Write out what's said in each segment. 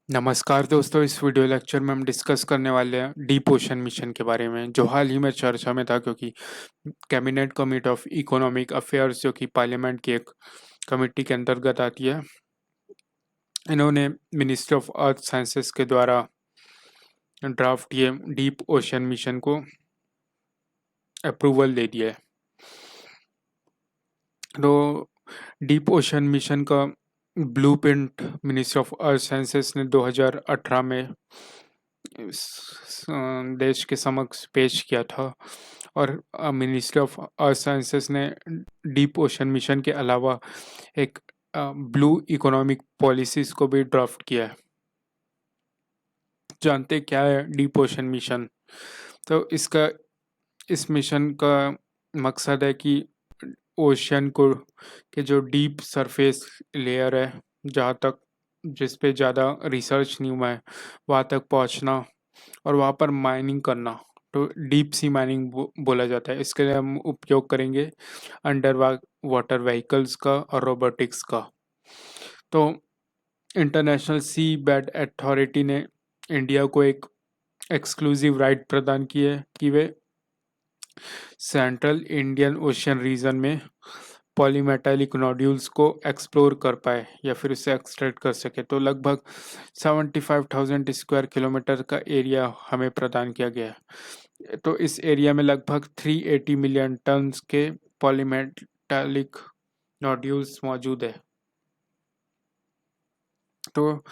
नमस्कार दोस्तों, इस वीडियो लेक्चर में हम डिस्कस करने वाले हैं डीप ओशन मिशन के बारे में, जो हाल ही में चर्चा में था क्योंकि cabinet committee of economic affairs, जो कि पार्लियामेंट की एक कमेटी के अंतर्गत आती है, इन्होंने मिनिस्ट्री ऑफ अर्थ साइंसेस के द्वारा ड्राफ्ट ये डीप ओशन मिशन को अप्रूवल दे दिया है। तो डीप ओशन मिशन का blueprint ministry of earth sciences ने 2018 में देश के समक्ष पेश किया था, और मिनिस्ट्री ऑफ अर्थ साइंसेस ने डीप ओशन मिशन के अलावा एक ब्लू इकोनॉमिक पॉलिसीज को भी ड्राफ्ट किया है। जानते क्या है डीप ओशन मिशन? तो इस मिशन का मकसद है कि ओशन को के जो डीप सरफेस लेयर है, जहाँ तक जिस पे ज़्यादा रिसर्च नहीं हुआ है, वहाँ तक पहुँचना और वहाँ पर माइनिंग करना। तो डीप सी माइनिंग बोला जाता है। इसके लिए हम उपयोग करेंगे अंडर वाटर व्हीकल्स का और रोबोटिक्स का। तो इंटरनेशनल सी बेड अथॉरिटी ने इंडिया को एक एक्सक्लूसिव राइट प्रदान की है कि वे सेंट्रल इंडियन ओशियन रीजन में पॉलीमेटालिक नोड्यूल्स को एक्सप्लोर कर पाए या फिर उसे एक्सट्रैक्ट कर सके। तो लगभग 75,000 स्क्वायर किलोमीटर का एरिया हमें प्रदान किया गया है। तो इस एरिया में लगभग 380 मिलियन टन्स के पॉलीमेटालिक नोड्यूल्स मौजूद है। तो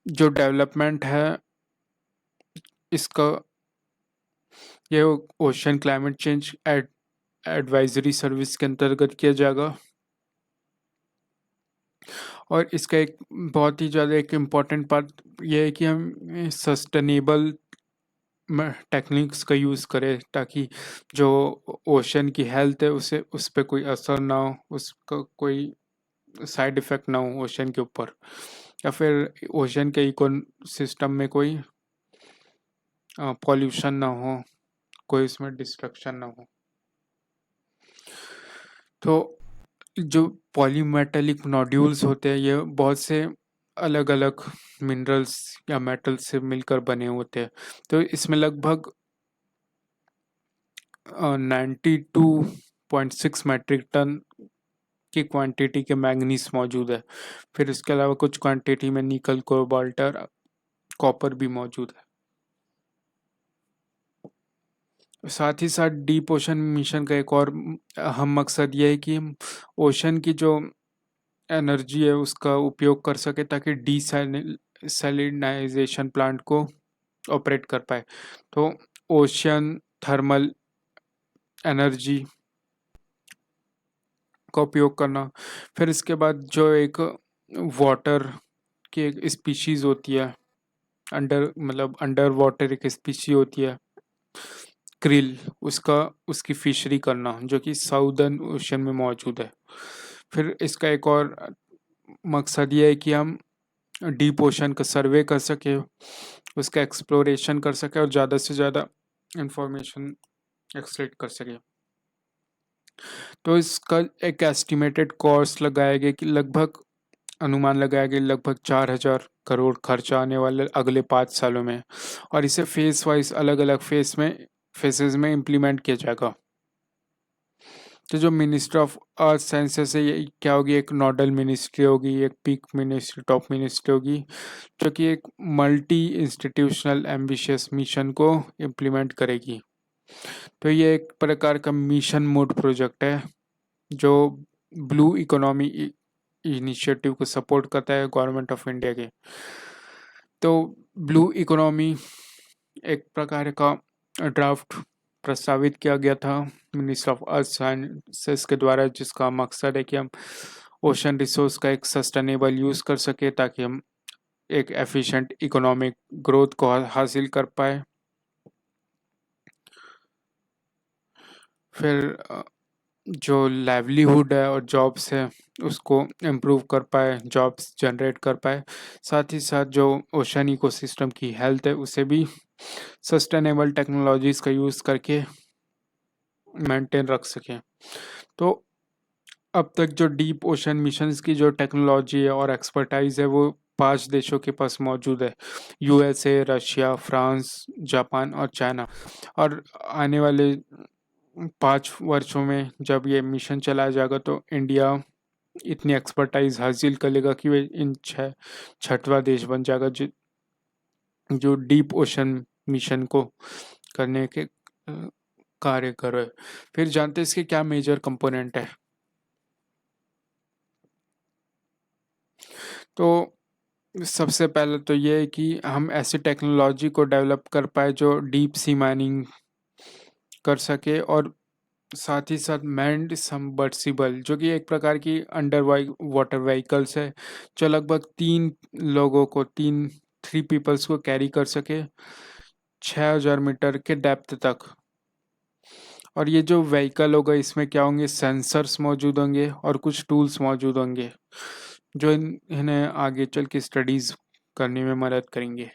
जो डेवलपमेंट है इसका, ये ocean climate change advisory service के अंतर्गत किया जाएगा। और इसका एक बहुत ही ज़्यादा एक इम्पॉर्टेंट पार्ट ये है कि हम सस्टेनेबल टेक्निक्स का यूज़ करें, ताकि जो ओशन की हेल्थ है उसे उस पर कोई असर ना हो, उसका कोई साइड इफ़ेक्ट ना हो ओशन के ऊपर, या फिर ओशन के इको सिस्टम में कोई पॉल्यूशन ना हो, कोई उसमें डिस्ट्रक्शन ना हो। तो जो पॉलीमेटेलिक नोड्यूल्स होते हैं, ये बहुत से अलग अलग मिनरल्स या मेटल्स से मिलकर बने होते हैं। तो इसमें लगभग 92.6 मैट्रिक टन की क्वांटिटी के मैंगनीज मौजूद है। फिर इसके अलावा कुछ क्वांटिटी में निकल, कोबाल्ट और कॉपर भी मौजूद है। साथ ही साथ डीप ओशन मिशन का एक और अहम मकसद ये है कि हम ओशन की जो एनर्जी है उसका उपयोग कर सके, ताकि डीसैलिनाइजेशन प्लांट को ऑपरेट कर पाए। तो ओशियन थर्मल एनर्जी का उपयोग करना। फिर इसके बाद जो एक वाटर की एक स्पीशीज होती है, अंडर वाटर एक स्पीशी होती है क्रिल, उसकी फिशरी करना, जो कि साउदर्न ओशन में मौजूद है। फिर इसका एक और मकसद ये है कि हम डीप ओशन का सर्वे कर सके, उसका एक्सप्लोरेशन कर सके और ज़्यादा से ज़्यादा इंफॉर्मेशन एक्सट्रैक्ट कर सके। तो इसका एक एस्टिमेटेड कॉस्ट लगाया गया कि लगभग अनुमान लगाया गया लगभग 4,000 करोड़ खर्चा आने वाले अगले 5 सालों में, और इसे फेस वाइज अलग अलग फेसेस में इम्प्लीमेंट किया जाएगा। तो जो मिनिस्ट्री ऑफ अर्थ साइंसेस है, ये क्या होगी, एक नोडल मिनिस्ट्री होगी, एक पीक मिनिस्ट्री, टॉप मिनिस्ट्री होगी, जो कि एक मल्टी इंस्टीट्यूशनल एम्बिशियस मिशन को इम्प्लीमेंट करेगी। तो ये एक प्रकार का मिशन मोड प्रोजेक्ट है जो ब्लू इकोनॉमी इनिशिएटिव को सपोर्ट करता है गवर्नमेंट ऑफ इंडिया के। तो ब्लू इकोनॉमी एक प्रकार का ड्राफ्ट प्रस्तावित किया गया था मिनिस्ट्री ऑफ अर्थ साइंसेस के द्वारा, जिसका मकसद है कि हम ओशन रिसोर्स का एक सस्टेनेबल यूज़ कर सके, ताकि हम एक एफिशिएंट इकोनॉमिक ग्रोथ को हासिल कर पाए। फिर जो लाइवलीहुड है और जॉब्स है उसको इम्प्रूव कर पाए, जॉब्स जनरेट कर पाए। साथ ही साथ जो ओशन इकोसिस्टम की हेल्थ है उसे भी सस्टेनेबल टेक्नोलॉजीज़ का यूज़ करके मेंटेन रख सकें। तो अब तक जो डीप ओशन मिशंस की जो टेक्नोलॉजी है और एक्सपर्टाइज है, वो 5 देशों के पास मौजूद है, यूएसए, रशिया, फ्रांस, जापान और चाइना। और आने वाले 5 वर्षों में जब ये मिशन चलाया जाएगा तो इंडिया इतनी एक्सपर्टाइज हासिल कर लेगा कि वे इन छठवां देश बन जाएगा जो डीप ओशन मिशन को करने के कार्य कर रहे हैं। फिर जानते हैं इसके क्या मेजर कंपोनेंट है। तो सबसे पहले तो ये है कि हम ऐसी टेक्नोलॉजी को डेवलप कर पाए जो डीप सी माइनिंग कर सके, और साथ ही साथ मैन्ड सबमर्सिबल जो कि एक प्रकार की अंडर वाटर व्हीकल्स है, जो लगभग 3 लोगों को 3 पीपल्स को कैरी कर सके 6,000 मीटर के डेप्थ तक। और ये जो व्हीकल होगा इसमें क्या होंगे, सेंसर्स मौजूद होंगे और कुछ टूल्स मौजूद होंगे जो इन्हें आगे चल के स्टडीज करने में मदद करेंगे।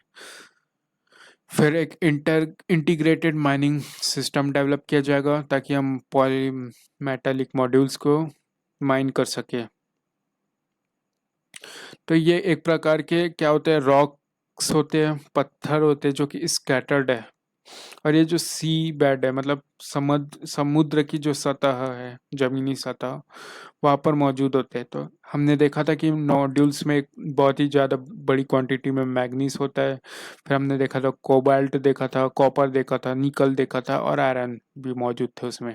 फिर एक इंटीग्रेटेड माइनिंग सिस्टम डेवलप किया जाएगा ताकि हम पॉली मेटालिक मॉड्यूल्स को माइन कर सके। तो ये एक प्रकार के क्या होते हैं, रॉक्स होते हैं, पत्थर होते हैं जो कि स्कैटर्ड है। और ये जो सी बेड है, मतलब समुद्र की जो सतह है, जमीनी सतह, वहाँ पर मौजूद होते हैं। तो हमने देखा था कि नोड्यूल्स में एक बहुत ही ज़्यादा बड़ी क्वांटिटी में मैग्नीज होता है। फिर हमने देखा था कोबाल्ट देखा था, कॉपर देखा था, निकल देखा था और आयरन भी मौजूद थे उसमें।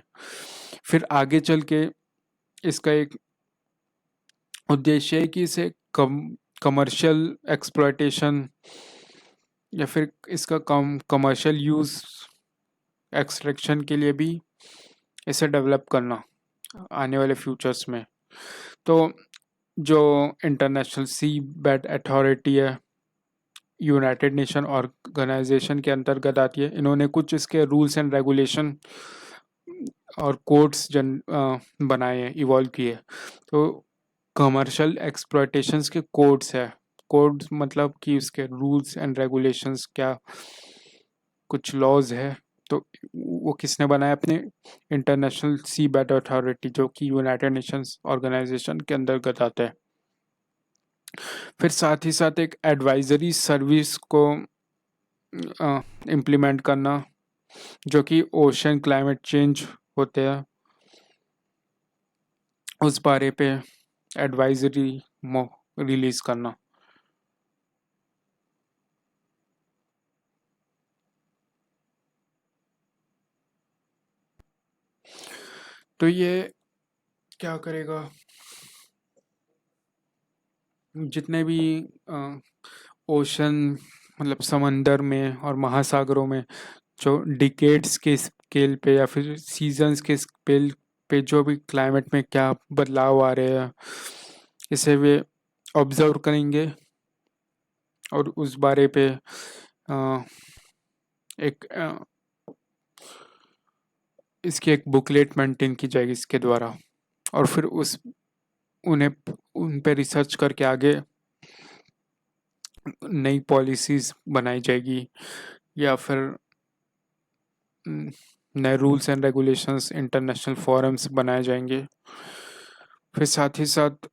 फिर आगे चल के इसका एक उद्देश्य है कि इसे कमर्शियल एक्सप्लॉयटेशन या फिर इसका कमर्शियल यूज़ एक्सट्रैक्शन के लिए भी इसे डेवलप करना आने वाले फ्यूचर्स में। तो जो इंटरनेशनल सी बेड अथॉरिटी है, यूनाइटेड नेशन ऑर्गेनाइजेशन के अंतर्गत आती है, इन्होंने कुछ इसके रूल्स एंड रेगुलेशन और कोड्स बनाए हैं, इवॉल्व किए। तो कमर्शियल एक्सप्लॉयटेशंस के कोड्स है, कोड्स मतलब कि उसके रूल्स एंड रेगुलेशंस क्या, कुछ लॉज है। तो वो किसने बनाया, अपने इंटरनेशनल सी बेड अथॉरिटी जो कि यूनाइटेड नेशंस ऑर्गेनाइजेशन के अंतर्गत आता है। फिर साथ ही साथ एक एडवाइजरी सर्विस को इम्प्लीमेंट करना जो कि ओशन क्लाइमेट चेंज होते हैं उस बारे पे एडवाइजरी रिलीज करना। तो ये क्या करेगा, जितने भी ओशन मतलब समंदर में और महासागरों में जो डिकेड्स के स्केल पे या फिर सीजन्स के स्केल पे जो भी क्लाइमेट में क्या बदलाव आ रहे हैं, इसे वे ऑब्जर्व करेंगे और उस बारे पे अ, एक इसकी एक बुकलेट मेंटेन की जाएगी इसके द्वारा। और फिर उन्हें उन पे रिसर्च करके आगे नई पॉलिसीज बनाई जाएगी या फिर नए rules and regulations, international forums बनाए जाएंगे। फिर साथ ही साथ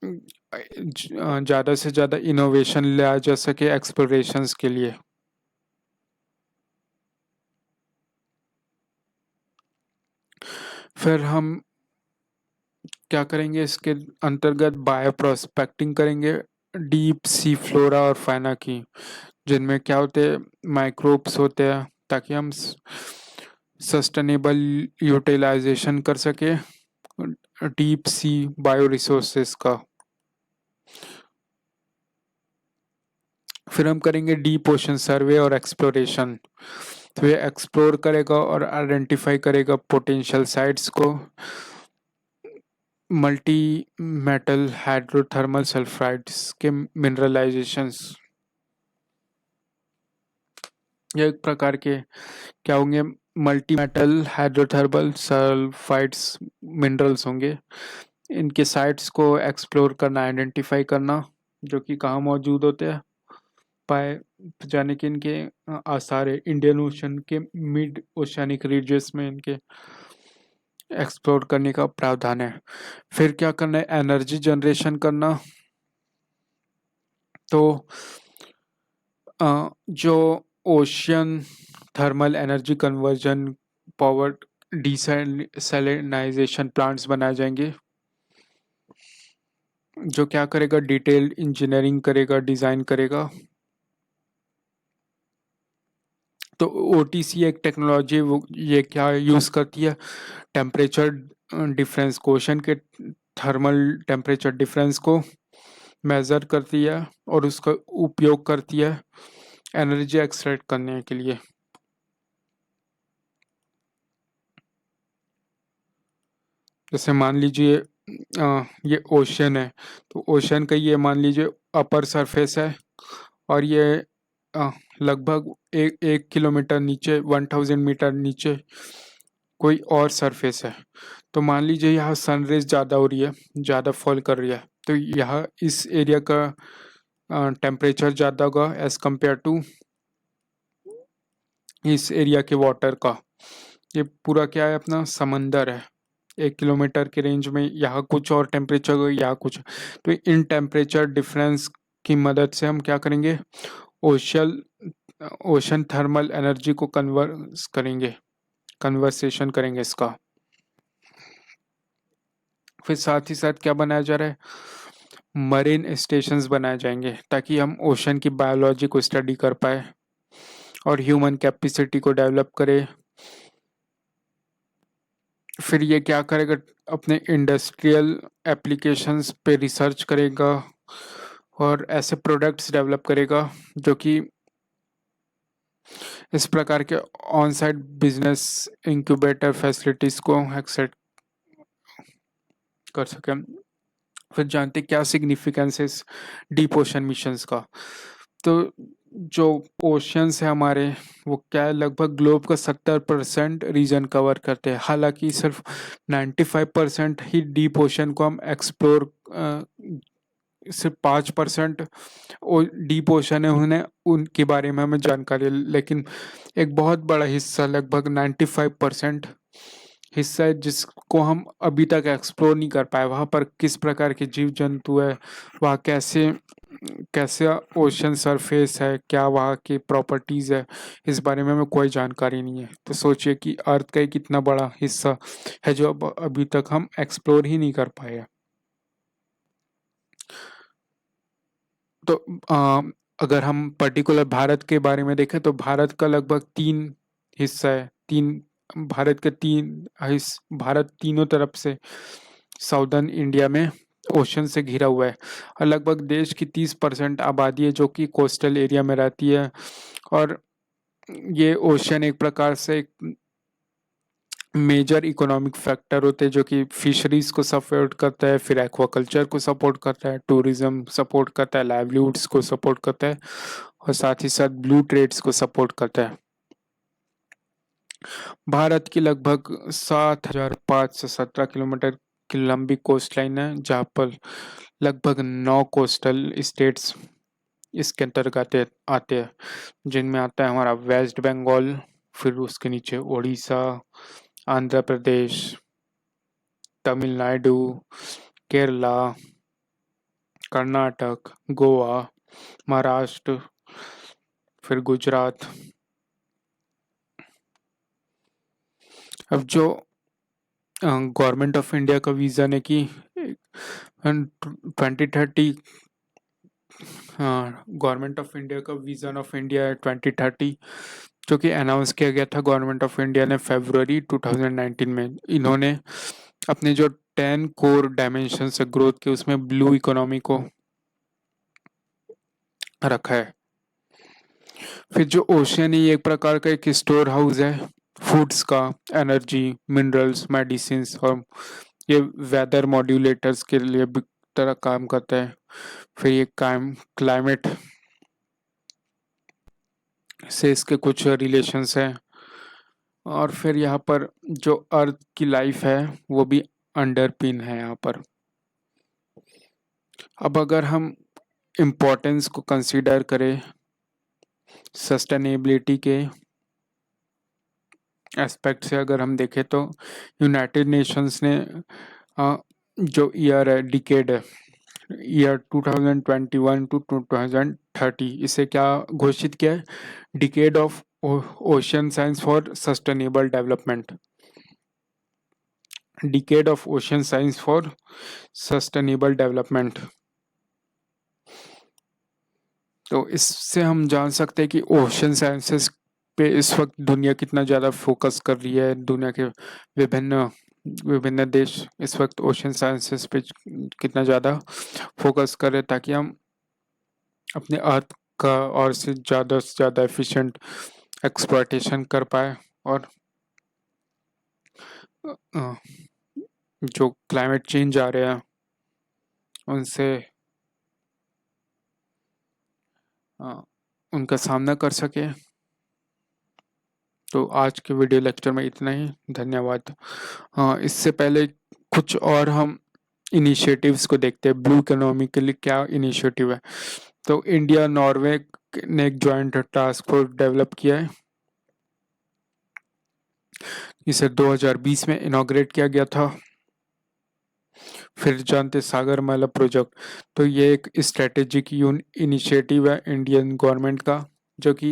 ज़्यादा से ज़्यादा इनोवेशन लाया जा सके एक्सप्लोरेशंस के लिए। फिर हम क्या करेंगे, इसके अंतर्गत बायो प्रोस्पेक्टिंग करेंगे डीप सी फ्लोरा और फाइना की, जिनमें क्या होते हैं, माइक्रोब्स होते हैं, ताकि हम सस्टेनेबल यूटिलाइजेशन कर सके डीप सी बायो रिसोर्सेस का। फिर हम करेंगे डीप ओशन सर्वे और एक्सप्लोरेशन। तो ये एक्सप्लोर करेगा और आइडेंटिफाई करेगा पोटेंशियल साइट्स को मल्टी मेटल हाइड्रोथर्मल सल्फाइड्स के मिनरलाइजेशंस। ये एक प्रकार के क्या होंगे, multi metal hydrothermal sulphides minerals होंगे। इनके साइट्स को एक्सप्लोर करना, आइडेंटिफाई करना, जो कि कहाँ मौजूद होते हैं, पाए जाने के इनके आसार है। इंडियन ओशन के मिड ओशियानिक रीजन्स में इनके एक्सप्लोर करने का प्रावधान है। फिर क्या करना है, एनर्जी जनरेशन करना तो जो ocean thermal energy conversion power desalination plants बनाए जाएंगे, जो क्या करेगा, डिटेल्ड इंजीनियरिंग करेगा, डिज़ाइन करेगा। तो ओटीसी एक टेक्नोलॉजी, वो ये क्या यूज़ करती है, टेम्परेचर डिफरेंस को, ओशन के थर्मल टेम्परेचर डिफरेंस को मेज़र करती है और उसका उपयोग करती है एनर्जी एक्सट्रैक्ट करने के लिए। जैसे मान लीजिए ये ओशन है, तो ओशन का ये मान लीजिए अपर सरफेस है, और ये अ, लगभग 1 किलोमीटर नीचे, 1000 मीटर नीचे कोई और सरफेस है। तो मान लीजिए यहाँ सनरेज ज़्यादा हो रही है, ज़्यादा फॉल कर रही है, तो यहाँ इस एरिया का टेम्परेचर ज़्यादा होगा एज कम्पेयर टू इस एरिया के वाटर का। ये पूरा क्या है, अपना समंदर है। 1 किलोमीटर के रेंज में यहाँ कुछ और टेम्परेचर होगा, यहाँ कुछ। तो इन टेम्परेचर डिफरेंस की मदद से हम क्या करेंगे, ओशन ओशन थर्मल एनर्जी को कन्वर्सेशन करेंगे इसका। फिर साथ ही साथ क्या बनाया जा रहा है, मरीन स्टेशंस बनाए जाएंगे, ताकि हम ओशन की बायोलॉजी को स्टडी कर पाए और ह्यूमन कैपेसिटी को डेवलप करें। फिर ये क्या करेगा, अपने इंडस्ट्रियल एप्लीकेशंस पे रिसर्च करेगा और ऐसे प्रोडक्ट्स डेवलप करेगा जो कि इस प्रकार के on site business incubator facilities को एक्सेप्ट कर सकें। फिर जानते क्या सिग्निफिकेंस है इस डीप ओशन मिशंस का। तो जो ओशियंस है हमारे, वो क्या है, लगभग ग्लोब का 70% रीजन कवर करते हैं। हालांकि सिर्फ 95% ही डीप ओशन को हम एक्सप्लोर, सिर्फ 5% डीप ओशन है उन्हें, उनके बारे में हमें जानकारी है। लेकिन एक बहुत बड़ा हिस्सा, लगभग 95% हिस्सा है जिसको हम अभी तक एक्सप्लोर नहीं कर पाए। वहाँ पर किस प्रकार के जीव जंतु है, वहाँ कैसे कैसे ओशन सरफेस है, क्या वहाँ की प्रॉपर्टीज़ है, इस बारे में हमें कोई जानकारी नहीं है। तो सोचिए कि अर्थ का एक कितना बड़ा हिस्सा है जो अब अभी तक हम एक्सप्लोर ही नहीं कर पाए हैं। तो अगर हम पर्टिकुलर भारत के बारे में देखें, तो भारत का लगभग 3 हिस्सा है, तीन भारत के भारत तीनों तरफ से साउदर्न इंडिया में ओशन से घिरा हुआ है, और लगभग देश की 30% आबादी है जो कि कोस्टल एरिया में रहती है। और ये ओशन एक प्रकार से एक मेजर इकोनॉमिक फैक्टर होते हैं, जो कि फिशरीज को सपोर्ट करता है, फिर एक्वाकल्चर को सपोर्ट करता है, टूरिज्म सपोर्ट करता है, लाइवलीहुड्स को सपोर्ट करता है, और साथ ही साथ ब्लू ट्रेड्स को सपोर्ट करता है। भारत की लगभग 7517 किलोमीटर की लंबी कोस्ट लाइन है, जहाँ पर लगभग 9 कोस्टल स्टेट्स इसके अंतर्गत आते हैं, जिनमें आता है हमारा वेस्ट बंगाल, फिर उसके नीचे उड़ीसा, आंध्र प्रदेश, तमिलनाडु, केरला, कर्नाटक, गोवा, महाराष्ट्र, फिर गुजरात। अब जो गवर्नमेंट ऑफ इंडिया का विज़न है कि 2030, हाँ, गवर्नमेंट ऑफ इंडिया का विज़न ऑफ इंडिया है 2030, जो कि अनाउंस किया गया था गवर्नमेंट ऑफ इंडिया ने फरवरी 2019 में। इन्होंने अपने जो 10 कोर डायमेंशन है ग्रोथ के, उसमें ब्लू इकोनॉमी को रखा है। फिर जो ओशियन है, ये एक प्रकार का एक स्टोर हाउस है फूड्स का, एनर्जी, मिनरल्स, मेडिसिन, और ये वेदर मॉड्यूलेटर्स के लिए भी तरह काम करता है। फिर ये क्लाइमेट से इसके कुछ रिलेशंस हैं। और फिर यहाँ पर जो अर्थ की लाइफ है वो भी अंडरपिन है यहाँ पर। अब अगर हम इम्पोर्टेंस को कंसीडर करें सस्टेनेबिलिटी के एस्पेक्ट से, अगर हम देखें तो यूनाइटेड नेशंस ने जो ईयर है, डिकेड है ईयर 2021 टू 2030। इसे क्या घोषित किया है? Decade of ocean science for sustainable development. Decade of ocean science for sustainable development. तो इससे हम जान सकते हैं कि ओशन साइंसेस पे इस वक्त दुनिया कितना ज़्यादा फोकस कर रही है। दुनिया के विभिन्न विभिन्न देश इस वक्त ओशन साइंसेस पे कितना ज़्यादा फोकस करें, ताकि हम अपने अर्थ का और से ज़्यादा एफिशिएंट एक्सप्लॉयटेशन कर पाए, और अ, जो क्लाइमेट चेंज आ रहे हैं उनसे उनका सामना कर सके। तो आज के वीडियो लेक्चर में इतना ही। धन्यवाद। हाँ, इससे पहले कुछ और हम इनिशिएटिव्स को देखते हैं। ब्लू इकोनॉमी के लिए क्या इनिशिएटिव है? तो इंडिया नॉर्वे ने एक जॉइंट टास्क फोर्स डेवलप किया है। इसे 2020 में इनॉग्रेट किया गया था। फिर जानते सागरमाला प्रोजेक्ट। तो ये एक स्ट्रेटेजिक इनिशिएटिव है इंडियन गवर्नमेंट का, जो कि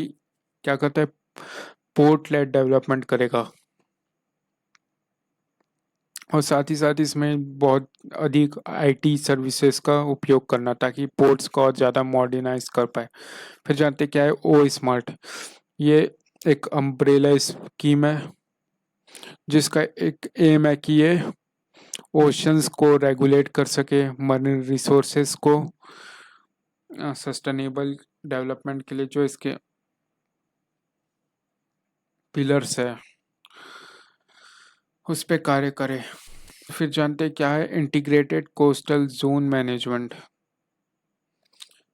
क्या करता है? पोर्ट लेड डेवलपमेंट करेगा। और साथ ही साथ इसमें बहुत अधिक आईटी सर्विसेज का उपयोग करना, ताकि पोर्ट्स को और ज़्यादा मॉडर्नाइज कर पाए। फिर जानते क्या है ओ स्मार्ट? ये एक अम्ब्रेला स्कीम है, जिसका एक एम है कि ये ओशंस को रेगुलेट कर सके, मरीन रिसोर्सेस को सस्टेनेबल डेवलपमेंट के लिए जो इसके पिलर्स है उस पे कार्य करे। फिर जानते क्या है इंटीग्रेटेड कोस्टल जोन मैनेजमेंट?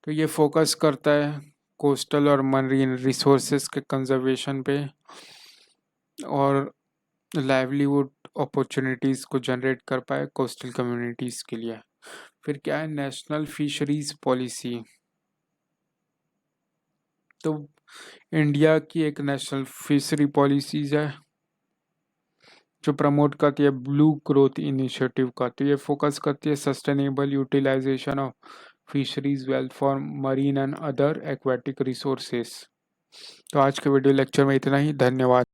तो ये फोकस करता है कोस्टल और मरीन रिसोर्सेज के कंजर्वेशन पे, और लाइवलीहुड अपॉर्चुनिटीज़ को जनरेट कर पाए कोस्टल कम्युनिटीज़ के लिए। फिर क्या है नेशनल फिशरीज पॉलिसी? तो इंडिया की एक नेशनल फिशरी पॉलिसीज है जो प्रमोट करती है ब्लू ग्रोथ इनिशिएटिव का। तो ये फोकस करती है sustainable utilization of fisheries wealth for marine and other aquatic resources. तो आज के वीडियो लेक्चर में इतना ही। धन्यवाद।